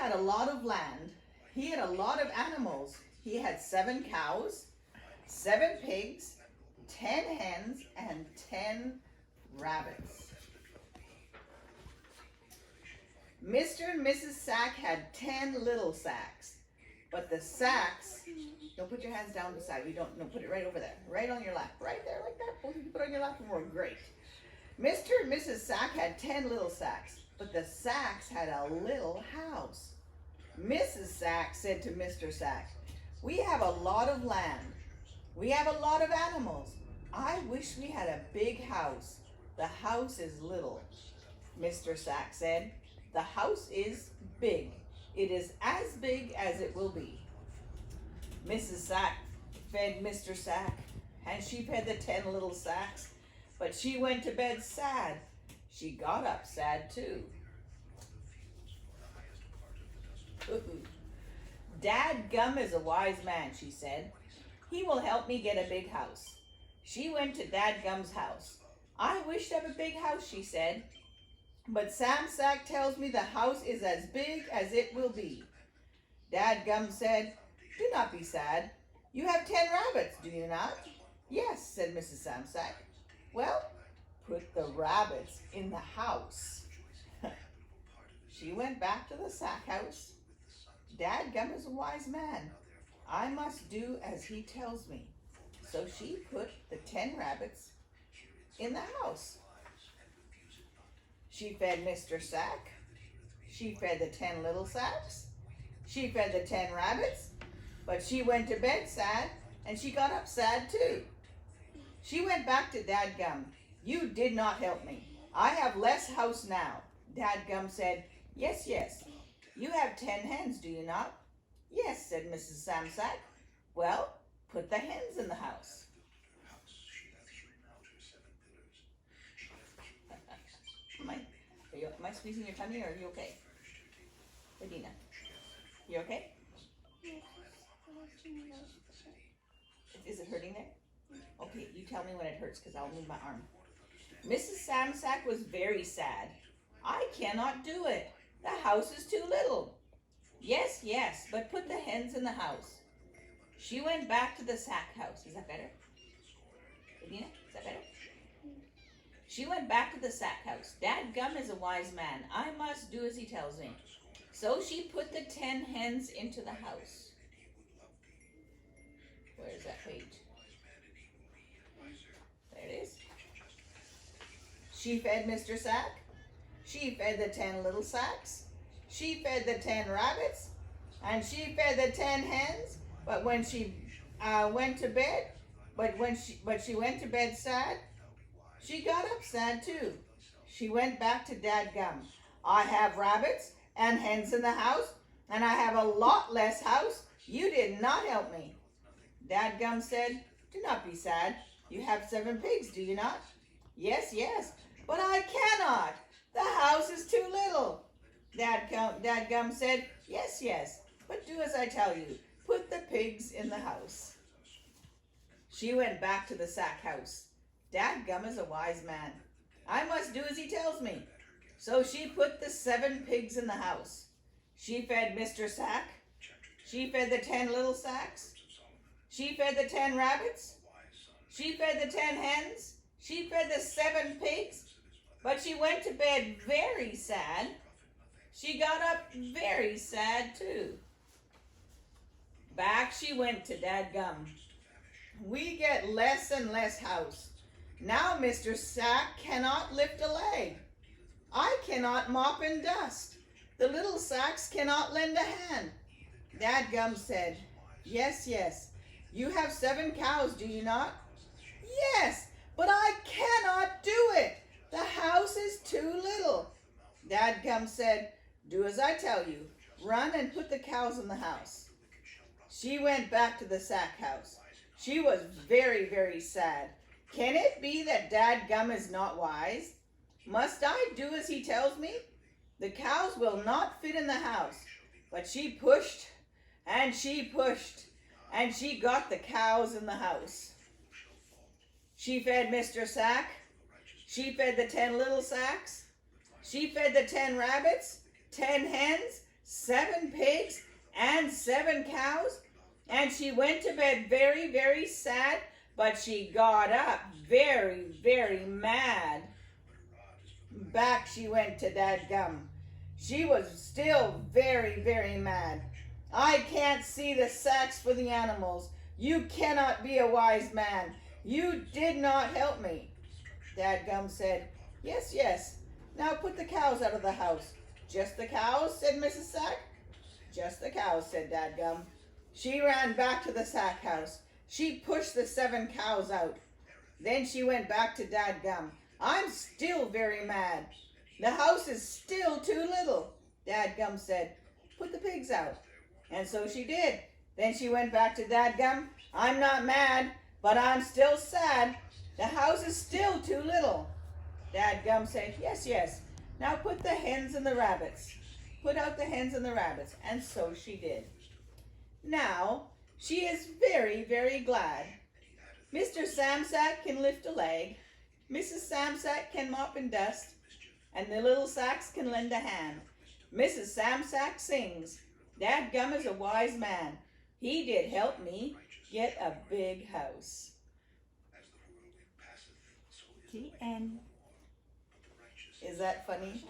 had a lot of land. He had a lot of animals. He had 7 cows, 7 pigs, 10 hens, and 10 rabbits. Mr. and Mrs. Sack had 10 little sacks, but the sacks, don't put your hands down beside you, no, put it right over there, right on your lap, right there like that. Both of you put it on your lap and we're great. Mr. and Mrs. Sack had 10 little sacks, but the sacks had a little house. Mrs. Sack said to Mr. Sack, "We have a lot of land. We have a lot of animals. I wish we had a big house. The house is little." Mr. Sack said, "The house is big. It is as big as it will be." Mrs. Sack fed Mr. Sack, and she fed the 10 little sacks, but she went to bed sad. She got up sad too. "Dad Gum is a wise man," she said. "He will help me get a big house." She went to Dad Gum's house. "I wish to have a big house," she said, "but Sam Sack tells me the house is as big as it will be." Dad Gum said, "Do not be sad. You have 10 rabbits, do you not?" "Yes," said Mrs. Sam Sack. "Well, put the rabbits in the house." She went back to the sack house. Dad Gum is a wise man. I must do as he tells me. So she put the 10 rabbits in the house. She fed Mr. Sack. She fed the 10 little sacks. She fed the 10 rabbits, but she went to bed sad, and she got up sad too. She went back to Dad Gum. "You did not help me. I have less house now." Dad Gum said, "Yes, yes. You have 10 hens, do you not?" "Yes," said Mrs. Sam Sack. "Well, put the hens in the house." Am I squeezing your tummy, or are you okay? Adina, you okay? Is it hurting there? Okay, you tell me when it hurts, because I'll move my arm. Mrs. Sam Sack was very sad. "I cannot do it. The house is too little." "Yes, yes, but put the hens in the house." She went back to the sack house. Is that better? Adina, is that better? She went back to the sack house. Dad Gum is a wise man. I must do as he tells me. So she put the 10 hens into the house. Where is that page? There it is. She fed Mr. Sack. She fed the 10 little sacks. She fed the 10 rabbits. And she fed the 10 hens. But when she went to bed, she went to bed sad, she got up sad too. She went back to Dad Gum. "I have rabbits and hens in the house, and I have a lot less house. You did not help me." Dad Gum said, "Do not be sad. You have 7 pigs, do you not?" "Yes, yes, but I cannot. The house is too little." Dad Gum said, "Yes, yes, but do as I tell you. Put the pigs in the house." She went back to the sack house. Dad Gum is a wise man. I must do as he tells me. So she put the 7 pigs in the house. She fed Mr. Sack. She fed the 10 little sacks. She fed the 10 rabbits. She fed the 10 hens. She fed the 7 pigs. But she went to bed very sad. She got up very sad too. Back she went to Dad Gum. "We get less and less house. Now Mr. Sack cannot lift a leg. I cannot mop and dust. The little sacks cannot lend a hand." Dad Gum said, "Yes, yes. You have 7 cows, do you not?" "Yes, but I cannot do it. The house is too little." Dad Gum said, "Do as I tell you. Run and put the cows in the house." She went back to the sack house. She was very, very sad. Can it be that Dad Gum is not wise? Must I do as he tells me? The cows will not fit in the house. But she pushed and she pushed, and she got the cows in the house. She fed Mr. Sack. She fed the 10 little sacks. She fed the 10 rabbits, 10 hens, 7 pigs and 7 cows? And she went to bed very, very sad, but she got up very, very mad. Back she went to Dadgum. She was still very, very mad. I can't see the sacks for the animals. You cannot be a wise man. You did not help me. Dadgum said, yes, yes. Now put the cows out of the house. Just the cows, said Mrs. Sack. Just the cows, said Dadgum. She ran back to the sack house. She pushed the 7 cows out. Then she went back to Dadgum. I'm still very mad. The house is still too little. Dadgum said, put the pigs out. And so she did. Then she went back to Dadgum. I'm not mad, but I'm still sad. The house is still too little. Dadgum said, yes, yes. Now put the hens and the rabbits. Put out the hens and the rabbits. And so she did. Now she is very, very glad. Mr. Samsack can lift a leg. Mrs. Samsack can mop and dust, and the little Sacks can lend a hand. Mrs. Samsack sings, Dadgum is a wise man. He did help me get a big house. The end. Is that funny?